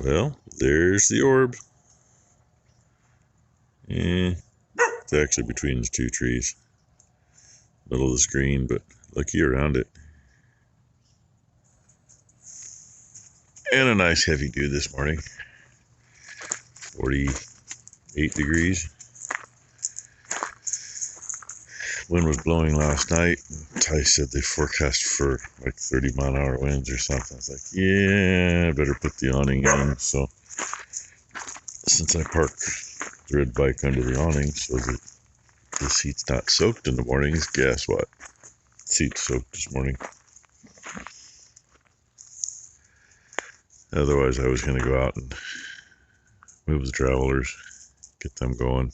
Well, there's the orb. It's actually between the two trees. Middle of the screen, but looky around it. And a nice heavy dew this morning. 48 degrees. Wind was blowing last night. Ty said they forecast for like 30-mile-an-hour winds or something. I was like, yeah, I better put the awning in. So since I parked the red bike under the awning so that the seat's not soaked in the mornings, guess what? Seat's soaked this morning. Otherwise, I was going to go out and move the travelers, get them going.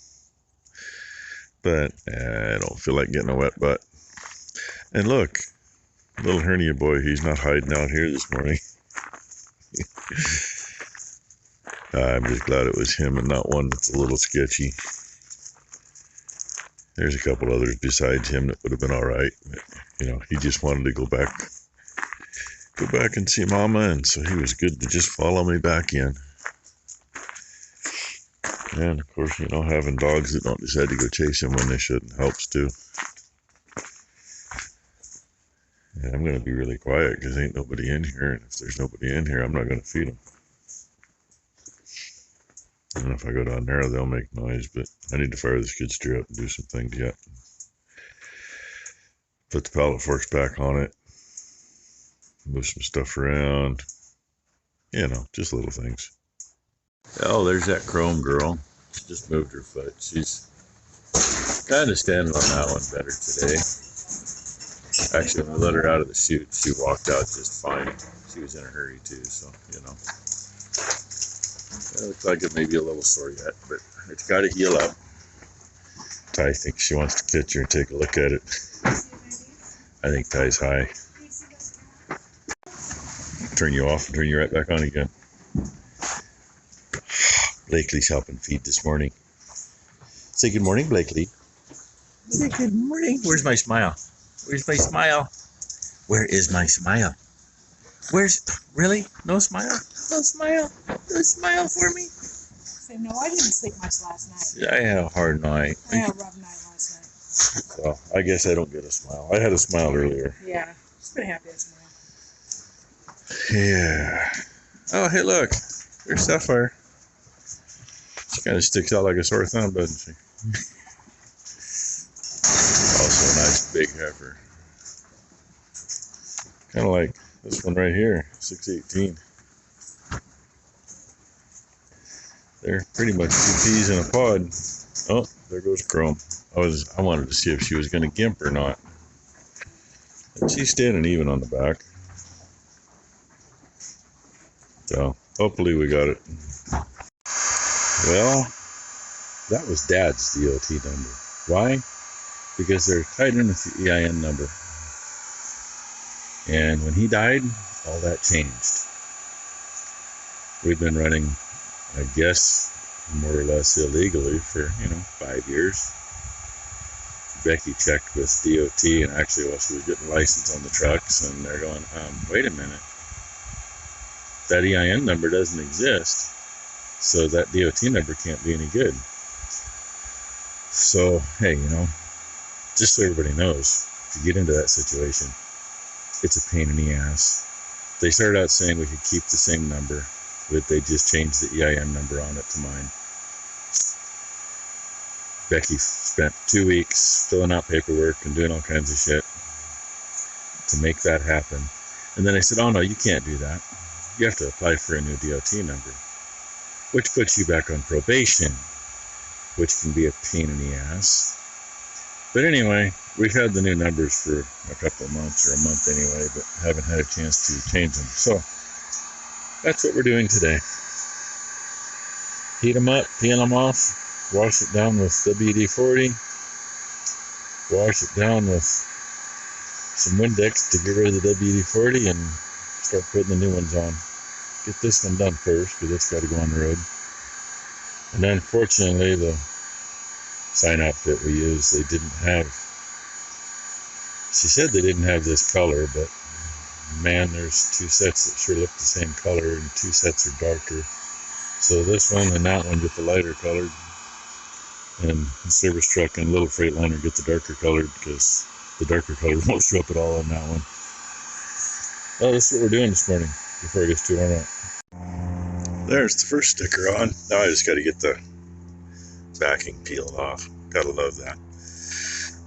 But I don't feel like getting a wet butt. And look, little hernia boy, he's not hiding out here this morning. I'm just glad it was him and not one that's a little sketchy. There's a couple others besides him that would have been all right. But, he just wanted to go back and see Mama, and so he was good to just follow me back in. And of course, having dogs that don't decide to go chase him when they shouldn't helps too. And I'm going to be really quiet because ain't nobody in here, and if there's nobody in here, I'm not going to feed them. And if I go down there, they'll make noise, but I need to fire the skid steer up and do some things yet. Put the pallet forks back on it. Move some stuff around. Just little things. Oh, there's that Chrome girl. She just moved her foot. She's kind of standing on that one better today. Actually, when we let her out of the chute, she walked out just fine. She was in a hurry too, so, It looks like it may be a little sore yet, but it's got to heal up. Ty thinks she wants to catch her and take a look at it. I think Ty's high. Turn you off and turn you right back on again. Blakely's helping feed this morning. Say good morning, Blakely. Say good morning. Where's my smile? Where's my smile? Where is my smile? Really? No smile? No smile? No smile for me? So, no, I didn't sleep much last night. Yeah, I had a hard night. I had a rough night last So night. I guess I don't get a smile. I had a smile earlier. Yeah, she's been happy this morning. Yeah. Oh, hey, look. There's Sapphire. She kind of sticks out like a sore thumb, doesn't she? Also a nice big heifer. Kind of like this one right here, 618. They're pretty much two peas in a pod. Oh, there goes Chrome. I wanted to see if she was going to gimp or not. And she's standing even on the back. So hopefully we got it. Well, that was Dad's DOT number. Why? Because they're tied in with the EIN number. And when he died, all that changed. We've been running, I guess, more or less illegally for, 5 years. Becky checked with DOT, and actually while she was getting license on the trucks, and they're going, wait a minute. That EIN number doesn't exist. So that DOT number can't be any good. So, hey, just so everybody knows, if you get into that situation, it's a pain in the ass. They started out saying we could keep the same number, but they just changed the EIN number on it to mine. Becky spent 2 weeks filling out paperwork and doing all kinds of shit to make that happen. And then I said, oh no, you can't do that. You have to apply for a new DOT number, which puts you back on probation, which can be a pain in the ass. But anyway, we've had the new numbers for a couple of months, or a month anyway, but haven't had a chance to change them. So that's what we're doing today. Heat them up, peel them off, wash it down with WD-40, wash it down with some Windex to get rid of the WD-40, and start putting the new ones on. Get this one done first, because it's got to go on the road. And unfortunately, the sign outfit we used, they didn't have, she said they didn't have this color, but man, there's two sets that sure look the same color, and two sets are darker. So this one and that one get the lighter colored, and the service truck and little Freightliner get the darker colored, because the darker colored won't show up at all on that one. Oh, this is what we're doing this morning before it gets too warm out. There's the first sticker on. Now I just got to get the backing peeled off. Gotta love that.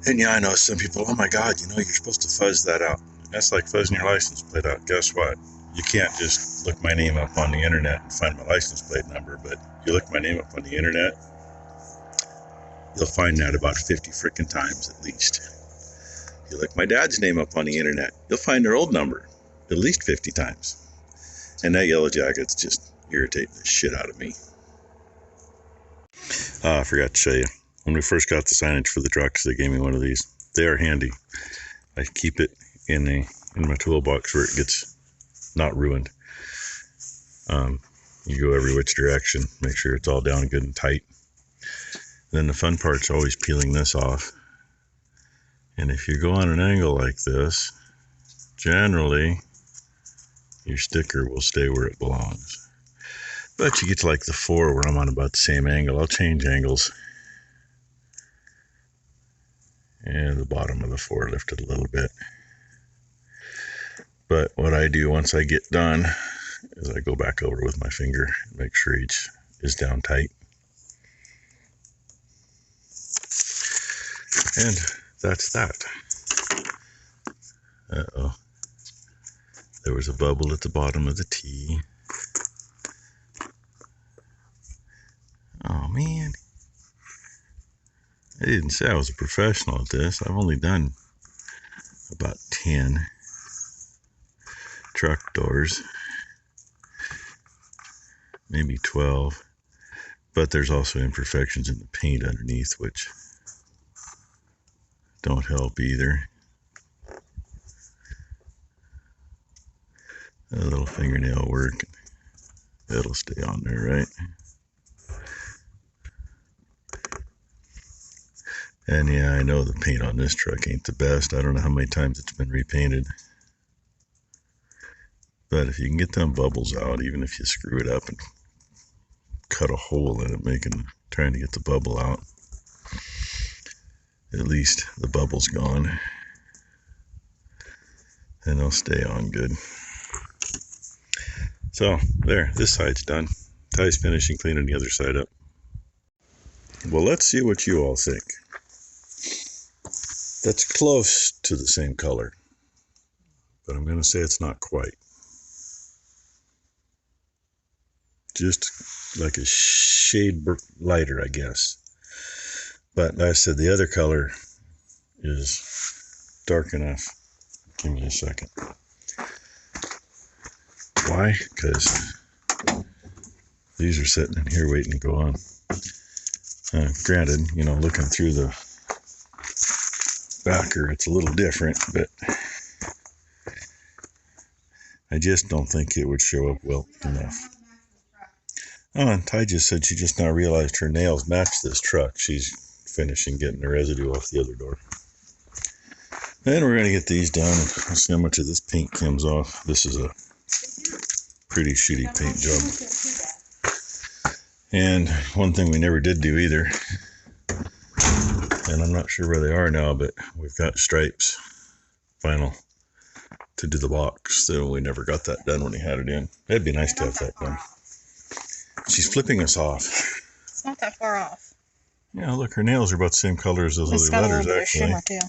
And yeah, I know some people, oh my God, you know, you're supposed to fuzz that out. That's like fuzzing your license plate out. Guess what? You can't just look my name up on the internet and find my license plate number, but you look my name up on the internet, you'll find that about 50 freaking times at least. You look my dad's name up on the internet, you'll find their old number at least 50 times. And that yellow jacket's just irritating the shit out of me. I forgot to show you. When we first got the signage for the trucks, they gave me one of these. They are handy. I keep it in my toolbox where it gets not ruined. You go every which direction, make sure it's all down good and tight. And then the fun part's always peeling this off. And if you go on an angle like this, generally your sticker will stay where it belongs. But you get to like the 4 where I'm on about the same angle, I'll change angles. And the bottom of the 4 lifted a little bit. But what I do once I get done is I go back over with my finger and make sure each is down tight. And that's that. Uh-oh. There was a bubble at the bottom of the T. Oh man. I didn't say I was a professional at this. I've only done about 10 truck doors. Maybe 12. But there's also imperfections in the paint underneath, which don't help either. A little fingernail work. It'll stay on there, right? And yeah, I know the paint on this truck ain't the best. I don't know how many times it's been repainted. But if you can get them bubbles out, even if you screw it up and cut a hole in it, trying to get the bubble out, at least the bubble's gone. And they'll stay on good. So, there, this side's done. Ty's finishing cleaning the other side up. Well, let's see what you all think. That's close to the same color, but I'm going to say it's not quite. Just like a shade lighter, I guess. But like I said, the other color is dark enough. Give me a second. Why? Because these are sitting in here waiting to go on. Granted, you know, looking through the backer, it's a little different, but I just don't think it would show up well enough. Oh, and Ty just said she just now realized her nails match this truck. She's finishing getting the residue off the other door. Then we're going to get these done and see how much of this paint comes off. This is a pretty shitty paint job. And one thing we never did do either, and I'm not sure where they are now, but we've got stripes vinyl to do the box, so we never got that done when he had it in. It'd be nice to have that done. She's flipping us off. It's not that far off. Yeah, look, her nails are about the same color as those It's other got a letters, little bit of actually. shimmer too.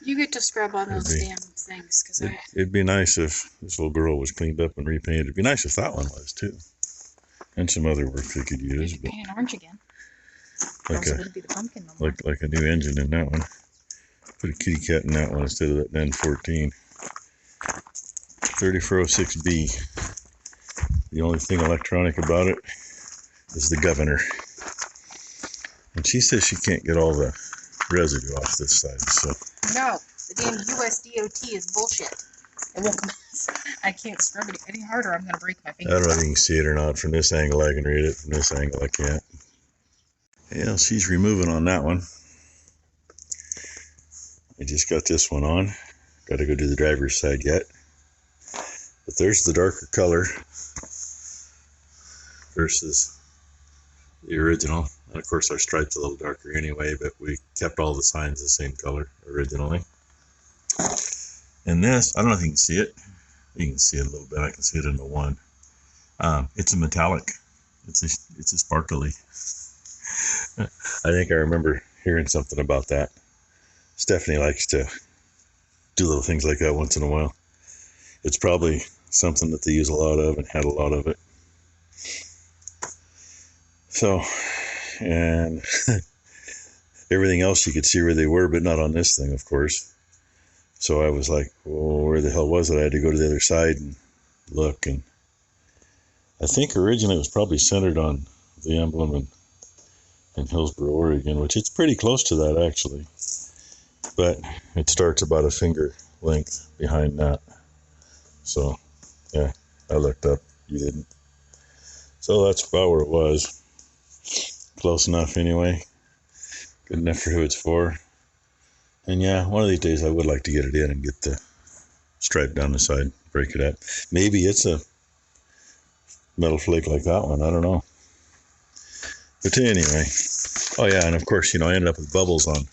You get to scrub on those damn things, because It'd be nice if this little girl was cleaned up and repainted. It'd be nice if that one was too, and some other work they could use. But paint it orange again. Like wouldn't be the pumpkin no more. like a new engine in that one. Put a kitty cat in that one instead of that N14. 3406B. The only thing electronic about it is the governor. And she says she can't get all the residue off this side, so. No, the damn USDOT is bullshit. It won't come. I can't scrub it any harder. I'm gonna break my I finger. don't know if you can see it or not. From this angle I can read it. From this angle I can't. Yeah, she's removing on that one. I just got this one on. Got to go do the driver's side yet. But there's the darker color. versus the original. And of course our stripe's a little darker anyway, but we kept all the signs the same color originally. And this, I don't know if you can see it. You can see it a little bit. I can see it in the one. It's a metallic. It's a sparkly. I think I remember hearing something about that. Stephanie likes to do little things like that once in a while. It's probably something that they use a lot of and had a lot of it. So, and everything else you could see where they were, but not on this thing, of course. So I was like, well, where the hell was it? I had to go to the other side and look. And I think originally it was probably centered on the emblem in Hillsboro, Oregon, which it's pretty close to that actually. But it starts about a finger length behind that. So, yeah, I looked up. You didn't. So that's about where it was. Close enough anyway. Good enough for who it's for. And yeah, one of these days I would like to get it in and get the stripe down the side, break it up. Maybe it's a metal flake like that one. I don't know. But anyway, oh yeah, and of course, you know, I ended up with bubbles on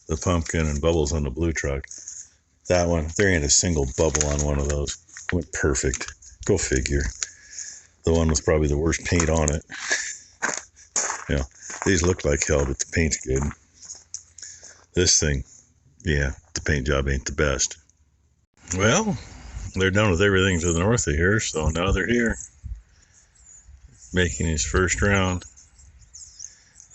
the pumpkin and bubbles on the blue truck. That one, there ain't a single bubble on one of those. Went perfect. Go figure. The one with probably the worst paint on it. You know, these look like hell, but the paint's good. This thing, yeah, the paint job ain't the best. Well, they're done with everything to the north of here, so now they're here. Making his first round.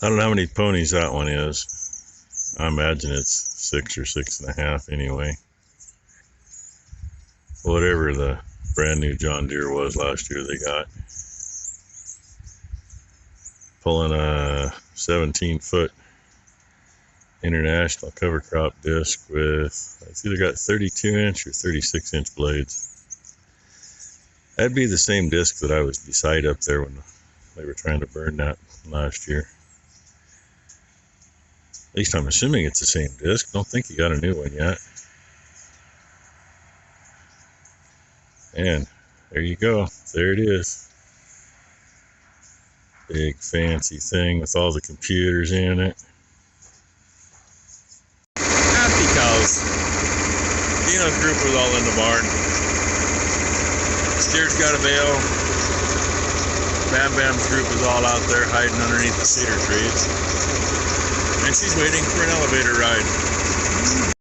I don't know how many ponies that one is. I imagine it's 6 or 6.5 anyway. Whatever the brand new John Deere was last year they got. Pulling a 17-foot international cover crop disc with, it's either got 32-inch or 36-inch blades. That'd be the same disc that I was beside up there when they were trying to burn that last year. At least I'm assuming it's the same disc. Don't think you got a new one yet. And there you go. There it is. Big fancy thing with all the computers in it. Happy cows. Dino's group was all in the barn. Steer's got a bale. Bam Bam's group was all out there hiding underneath the cedar trees. And she's waiting for an elevator ride.